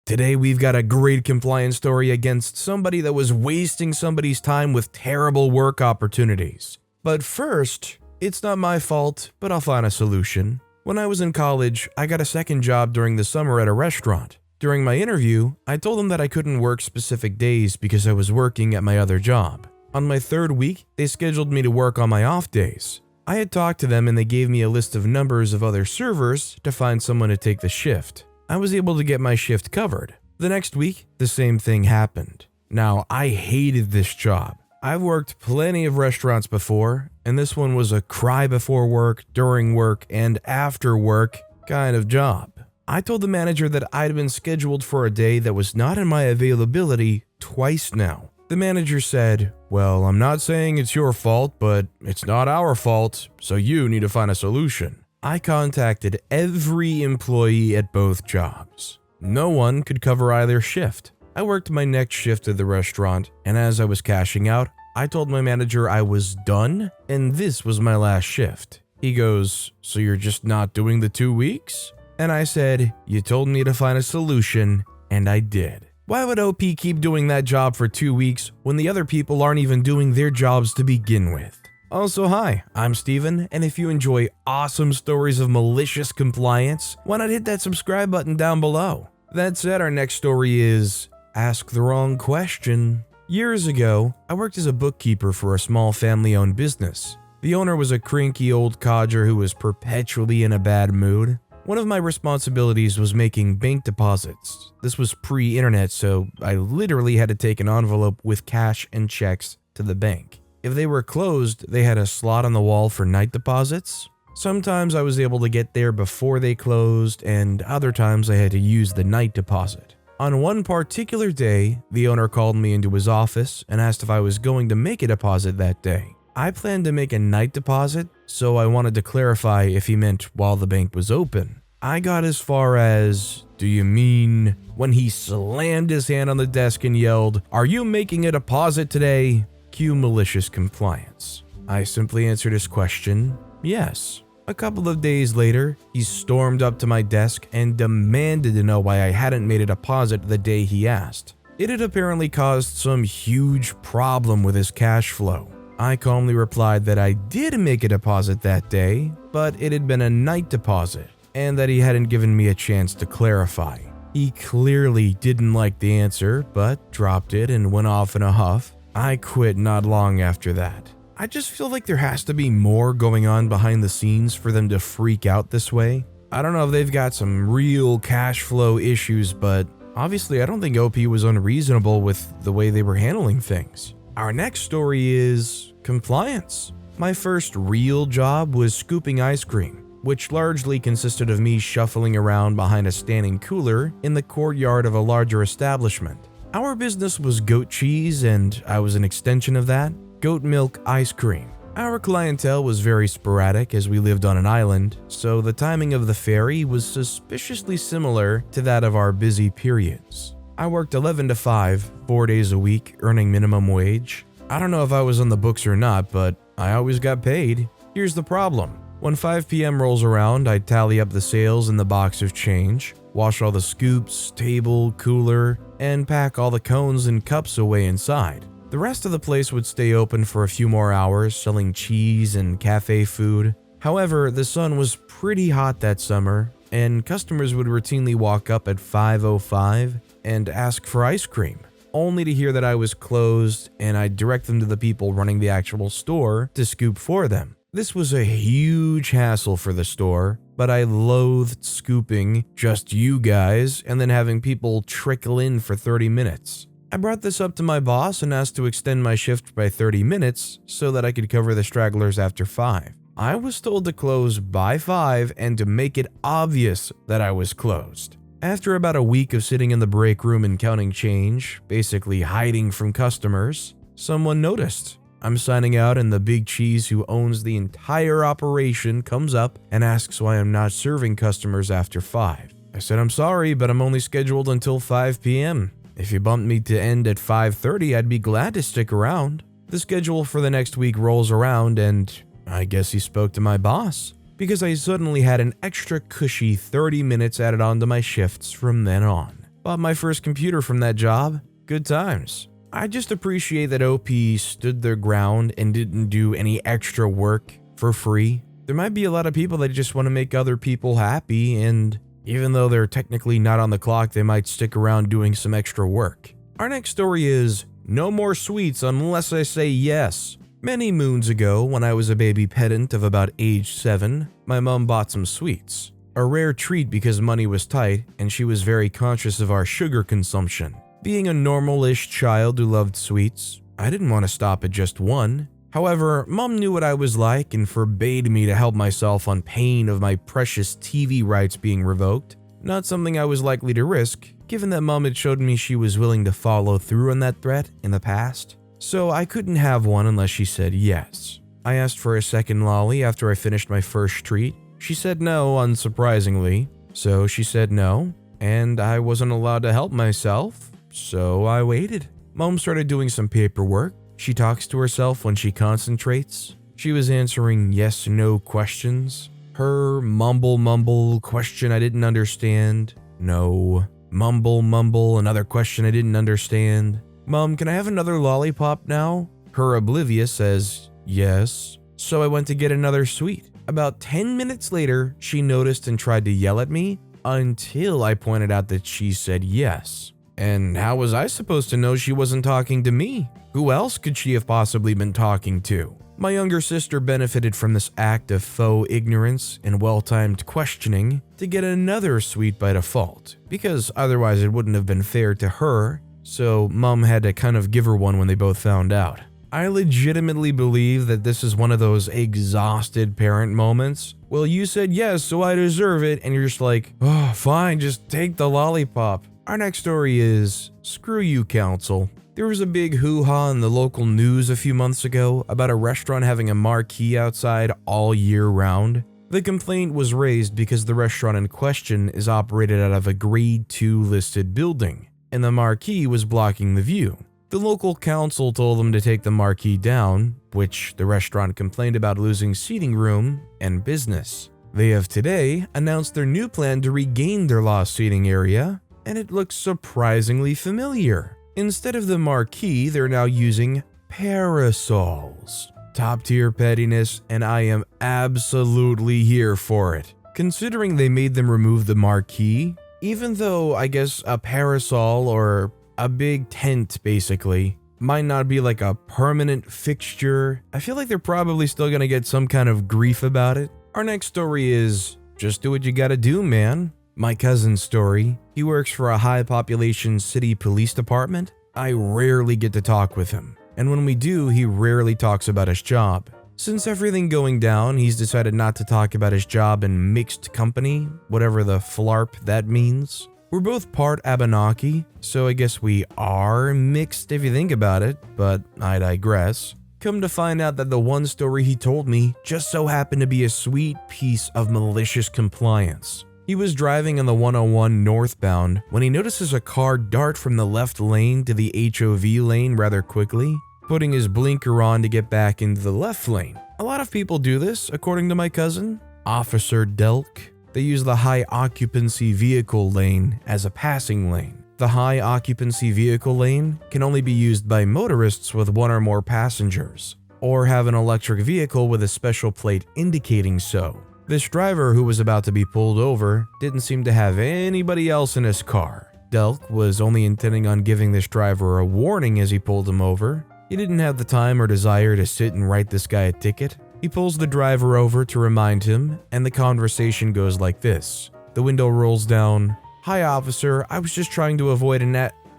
Today we've got a great compliance story against somebody that was wasting somebody's time with terrible work opportunities. But first, it's not my fault, but I'll find a solution. When I was in college, I got a second job during the summer at a restaurant. During my interview, I told them that I couldn't work specific days because I was working at my other job. On my third week, they scheduled me to work on my off days. I had talked to them and they gave me a list of numbers of other servers to find someone to take the shift. I was able to get my shift covered. The next week, the same thing happened. Now, I hated this job. I've worked plenty of restaurants before, and this one was a cry before work, during work, and after work kind of job. I told the manager that I'd been scheduled for a day that was not in my availability twice now. The manager said, "Well, I'm not saying it's your fault, but it's not our fault, so you need to find a solution." I contacted every employee at both jobs. No one could cover either shift. I worked my next shift at the restaurant, and as I was cashing out, I told my manager I was done and this was my last shift. He goes, "So you're just not doing the 2 weeks?" And I said, "You told me to find a solution, and I did." Why would OP keep doing that job for 2 weeks when the other people aren't even doing their jobs to begin with? Also, hi, I'm Steven, and if you enjoy awesome stories of malicious compliance, why not hit that subscribe button down below? That said, our next story is Ask the Wrong Question. Years ago, I worked as a bookkeeper for a small family-owned business. The owner was a cranky old codger who was perpetually in a bad mood. One of my responsibilities was making bank deposits. This was pre-internet, so I literally had to take an envelope with cash and checks to the bank. If they were closed, they had a slot on the wall for night deposits. Sometimes I was able to get there before they closed, and other times I had to use the night deposit. On one particular day, the owner called me into his office and asked if I was going to make a deposit that day. I planned to make a night deposit, so I wanted to clarify if he meant while the bank was open. I got as far as, "Do you mean," when he slammed his hand on the desk and yelled, "Are you making a deposit today?" Cue malicious compliance. I simply answered his question, "Yes." A couple of days later, he stormed up to my desk and demanded to know why I hadn't made a deposit the day he asked. It had apparently caused some huge problem with his cash flow. I calmly replied that I did make a deposit that day, but it had been a night deposit, and that he hadn't given me a chance to clarify. He clearly didn't like the answer, but dropped it and went off in a huff. I quit not long after that. I just feel like there has to be more going on behind the scenes for them to freak out this way. I don't know if they've got some real cash flow issues, but obviously I don't think OP was unreasonable with the way they were handling things. Our next story is compliance. My first real job was scooping ice cream, which largely consisted of me shuffling around behind a standing cooler in the courtyard of a larger establishment. Our business was goat cheese, and I was an extension of that, goat milk ice cream. Our clientele was very sporadic as we lived on an island, so the timing of the ferry was suspiciously similar to that of our busy periods. I worked 11 to 5, 4 days a week, earning minimum wage. I don't know if I was on the books or not, but I always got paid. Here's the problem. When 5 p.m. rolls around, I'd tally up the sales in the box of change, wash all the scoops, table, cooler, and pack all the cones and cups away inside. The rest of the place would stay open for a few more hours, selling cheese and cafe food. However, the sun was pretty hot that summer, and customers would routinely walk up at 5:05 and ask for ice cream, only to hear that I was closed, and I'd direct them to the people running the actual store to scoop for them. This was a huge hassle for the store, but I loathed scooping just you guys and then having people trickle in for 30 minutes. I brought this up to my boss and asked to extend my shift by 30 minutes so that I could cover the stragglers after 5. I was told to close by 5 and to make it obvious that I was closed. After about a week of sitting in the break room and counting change, basically hiding from customers, someone noticed. I'm signing out and the big cheese who owns the entire operation comes up and asks why I'm not serving customers after 5. I said I'm sorry, but I'm only scheduled until 5 p.m. If you bumped me to end at 5:30, I'd be glad to stick around. The schedule for the next week rolls around and I guess he spoke to my boss, because I suddenly had an extra cushy 30 minutes added onto my shifts from then on. Bought my first computer from that job. Good times. I just appreciate that OP stood their ground and didn't do any extra work for free. There might be a lot of people that just want to make other people happy, and even though they're technically not on the clock, they might stick around doing some extra work. Our next story is no more sweets unless I say yes. Many moons ago, when I was a baby pedant of about age 7, my mom bought some sweets. A rare treat because money was tight and she was very conscious of our sugar consumption. Being a normal-ish child who loved sweets, I didn't want to stop at just one. However, Mom knew what I was like and forbade me to help myself on pain of my precious TV rights being revoked. Not something I was likely to risk, given that Mom had showed me she was willing to follow through on that threat in the past. So I couldn't have one unless she said yes. I asked for a second lolly after I finished my first treat. She said no, unsurprisingly. So she said no, and I wasn't allowed to help myself, so I waited. Mom started doing some paperwork. She talks to herself when she concentrates. She was answering yes/no questions. Her mumble question I didn't understand. No. Mumble, another question I didn't understand. Mom, can I have another lollipop now? Her oblivious says yes. So I went to get another sweet. About 10 minutes later, she noticed and tried to yell at me until I pointed out that she said yes. And how was I supposed to know she wasn't talking to me? Who else could she have possibly been talking to? My younger sister benefited from this act of faux ignorance and well-timed questioning to get another sweet by default, because otherwise it wouldn't have been fair to her, so Mom had to kind of give her one when they both found out. I legitimately believe that this is one of those exhausted parent moments. Well, you said yes, so I deserve it, and you're just like, oh, fine, just take the lollipop. Our next story is, screw you, council. There was a big hoo-ha in the local news a few months ago about a restaurant having a marquee outside all year round. The complaint was raised because the restaurant in question is operated out of a Grade 2 listed building, and the marquee was blocking the view. The local council told them to take the marquee down, which the restaurant complained about losing seating room and business. They have today announced their new plan to regain their lost seating area, and it looks surprisingly familiar. Instead of the marquee, they're now using parasols. Top tier pettiness, and I am absolutely here for it. Considering they made them remove the marquee, even though I guess a parasol or a big tent basically might not be like a permanent fixture, I feel like they're probably still gonna get some kind of grief about it. Our next story is, just do what you gotta do, man. My cousin's story. He works for a high population city police department. I rarely get to talk with him, and when we do, he rarely talks about his job. Since everything going down, he's decided not to talk about his job in mixed company, whatever the flarp that means. We're both part Abenaki, so I guess we are mixed if you think about it, but I digress. Come to find out that the one story he told me just so happened to be a sweet piece of malicious compliance. He was driving on the 101 northbound when he notices a car dart from the left lane to the HOV lane rather quickly, putting his blinker on to get back into the left lane. A lot of people do this, according to my cousin, Officer Delk. They use the high occupancy vehicle lane as a passing lane. The high occupancy vehicle lane can only be used by motorists with one or more passengers, or have an electric vehicle with a special plate indicating so. This driver, who was about to be pulled over, didn't seem to have anybody else in his car. Delk was only intending on giving this driver a warning as he pulled him over. He didn't have the time or desire to sit and write this guy a ticket. He pulls the driver over to remind him, and the conversation goes like this. The window rolls down. "Hi, officer, I was just trying to avoid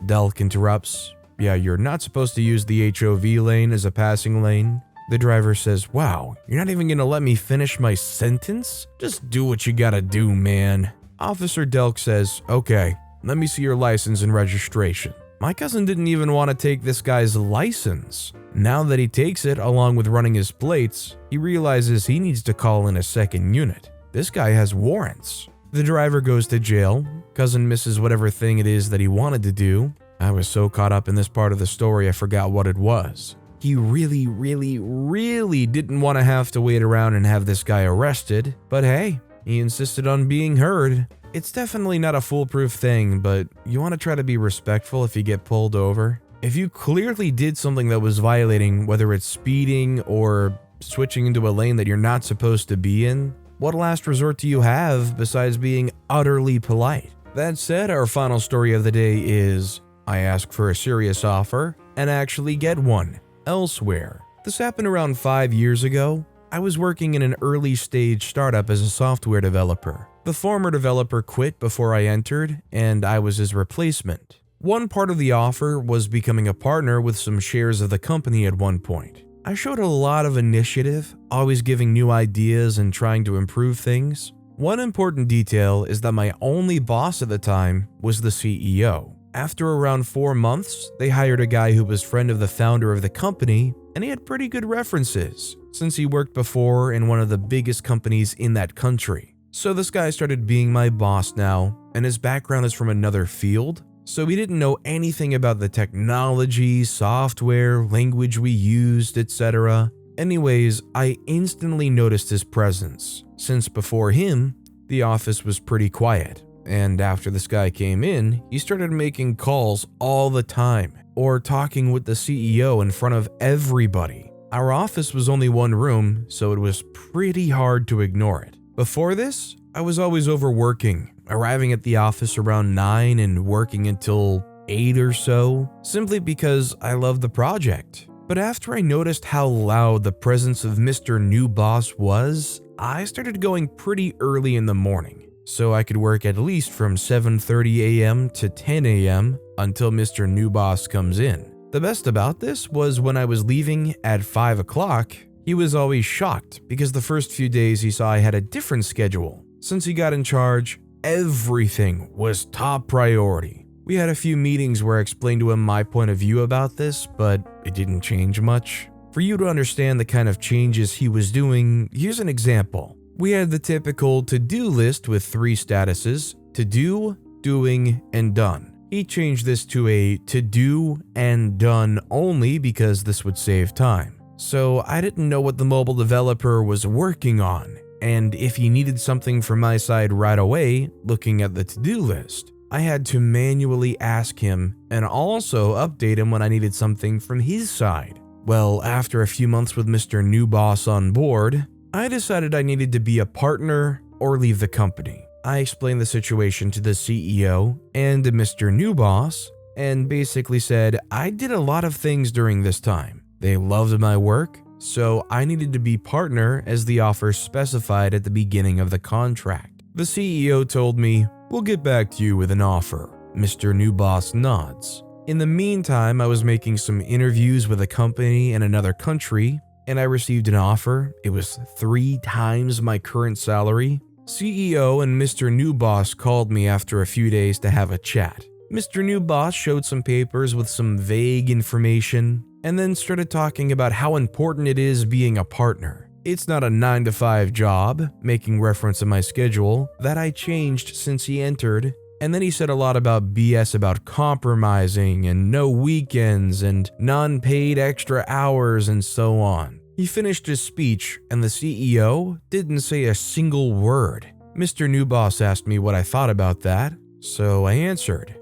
Delk interrupts. "Yeah, you're not supposed to use the HOV lane as a passing lane." The driver says, "Wow, you're not even gonna let me finish my sentence? Just do what you gotta do, man." Officer Delk says, "Okay, let me see your license and registration." My cousin didn't even want to take this guy's license. Now that he takes it along with running his plates, he realizes he needs to call in a second unit. This guy has warrants. The driver goes to jail. Cousin misses whatever thing it is that he wanted to do. I was so caught up in this part of the story I forgot what it was. He really didn't want to have to wait around and have this guy arrested, but hey, he insisted on being heard. It's definitely not a foolproof thing, but you want to try to be respectful if you get pulled over. If you clearly did something that was violating, whether it's speeding or switching into a lane that you're not supposed to be in, what last resort do you have besides being utterly polite? That said, our final story of the day is I ask for a serious offer and actually get one elsewhere. This happened around 5 years ago. I was working in an early stage startup as a software developer. The former developer quit before I entered, and I was his replacement. One part of the offer was becoming a partner with some shares of the company at one point. I showed a lot of initiative, always giving new ideas and trying to improve things. One important detail is that my only boss at the time was the CEO. After around 4 months, they hired a guy who was friend of the founder of the company, and he had pretty good references, since he worked before in one of the biggest companies in that country. So this guy started being my boss now, and his background is from another field, so he didn't know anything about the technology, software, language we used, etc. Anyways, I instantly noticed his presence, since before him, the office was pretty quiet. And after this guy came in, he started making calls all the time, or talking with the CEO in front of everybody. Our office was only one room, so it was pretty hard to ignore it. Before this, I was always overworking, arriving at the office around 9 and working until 8 or so, simply because I loved the project. But after I noticed how loud the presence of Mr. New Boss was, I started going pretty early in the morning, so I could work at least from 7:30 a.m. to 10 a.m. until Mr. New Boss comes in. The best about this was when I was leaving at 5 o'clock, he was always shocked because the first few days he saw I had a different schedule. Since he got in charge, everything was top priority. We had a few meetings where I explained to him my point of view about this, but it didn't change much. For you to understand the kind of changes he was doing, here's an example. We had the typical to-do list with 3 statuses: to do, doing, and done. He changed this to a to do and done only because this would save time. So I didn't know what the mobile developer was working on, and if he needed something from my side right away, looking at the to-do list, I had to manually ask him and also update him when I needed something from his side. Well, after a few months with Mr. New Boss on board, I decided I needed to be a partner or leave the company. I explained the situation to the CEO and to Mr. New Boss, and basically said I did a lot of things during this time. They loved my work, so I needed to be partner as the offer specified at the beginning of the contract. The CEO told me, "We'll get back to you with an offer." Mr. New Boss nods. In the meantime, I was making some interviews with a company in another country, and I received an offer. It was 3 times my current salary. CEO and Mr. New Boss called me after a few days to have a chat. Mr. New Boss showed some papers with some vague information, and then started talking about how important it is being a partner. It's not a 9-to-5 job, making reference to my schedule that I changed since he entered, and then he said a lot about BS about compromising and no weekends and non-paid extra hours and so on. He finished his speech and the CEO didn't say a single word. Mr. New Boss asked me what I thought about that, so I answered,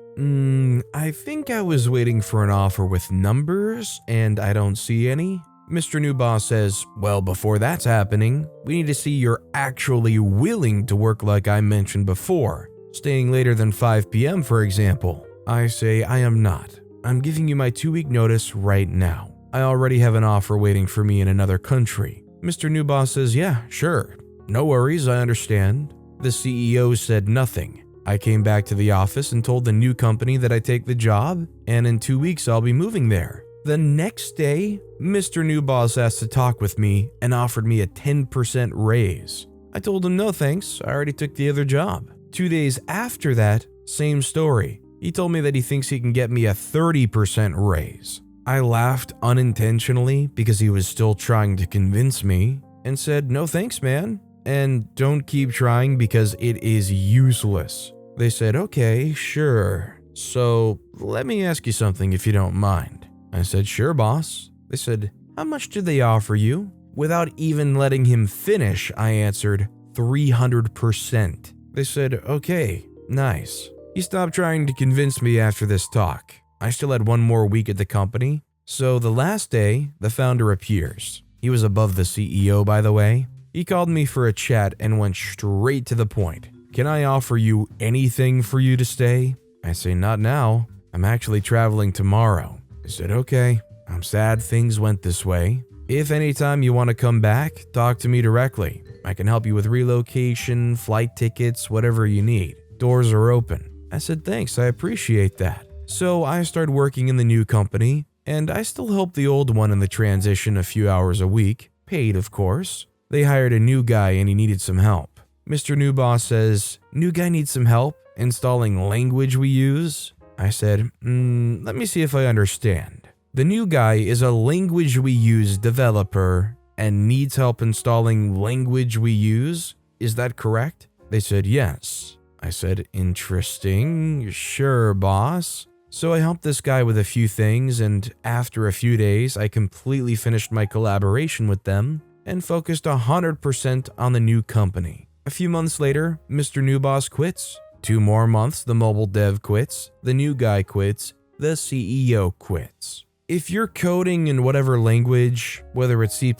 I think I was waiting for an offer with numbers, and I don't see any. Mr. New Boss says, well, before that's happening, we need to see you're actually willing to work like I mentioned before, staying later than 5 p.m. for example. I say I am not. I'm giving you my 2-week notice right now. I already have an offer waiting for me in another country. Mr. New Boss says, yeah, sure. No worries, I understand. The CEO said nothing. I came back to the office and told the new company that I take the job, and in 2 weeks I'll be moving there. The next day, Mr. New Boss asked to talk with me and offered me a 10% raise. I told him no thanks, I already took the other job. 2 days after that, same story. He told me that he thinks he can get me a 30% raise. I laughed unintentionally because he was still trying to convince me and said, no thanks, man, and don't keep trying because it is useless. They said, okay, sure. So let me ask you something if you don't mind. I said, sure, boss. They said, how much did they offer you? Without even letting him finish, I answered, 300%. They said, okay, nice. He stopped trying to convince me after this talk. I still had one more week at the company, so the last day, the founder appears. He was above the CEO, by the way. He called me for a chat and went straight to the point. Can I offer you anything for you to stay? I say, not now. I'm actually traveling tomorrow. He said, okay, I'm sad things went this way. If anytime you want to come back, talk to me directly. I can help you with relocation, flight tickets, whatever you need. Doors are open. I said, thanks, I appreciate that. So I started working in the new company, and I still help the old one in the transition a few hours a week, paid of course. They hired a new guy and he needed some help. Mr. New Boss says, new guy needs some help installing language we use? I said, let me see if I understand. The new guy is a language we use developer and needs help installing language we use? Is that correct? They said, yes. I said, interesting, sure, boss. So I helped this guy with a few things, and after a few days, I completely finished my collaboration with them and focused 100% on the new company. A few months later, Mr. New Boss quits. 2 more months, the mobile dev quits, the new guy quits, the CEO quits. If you're coding in whatever language, whether it's C++,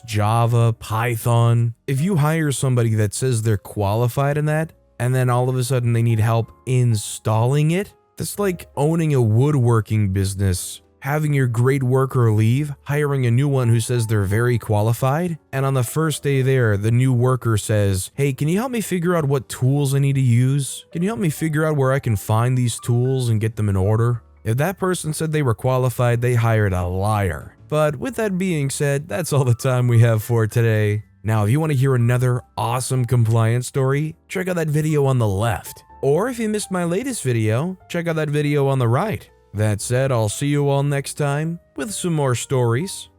Java, Python, if you hire somebody that says they're qualified in that, and then all of a sudden they need help installing it, that's like owning a woodworking business, having your great worker leave, hiring a new one who says they're very qualified, and on the first day there, the new worker says, hey, can you help me figure out what tools I need to use? Can you help me figure out where I can find these tools and get them in order? If that person said they were qualified, they hired a liar. But with that being said, that's all the time we have for today. Now, if you want to hear another awesome compliance story, check out that video on the left. Or if you missed my latest video, check out that video on the right. That said, I'll see you all next time with some more stories.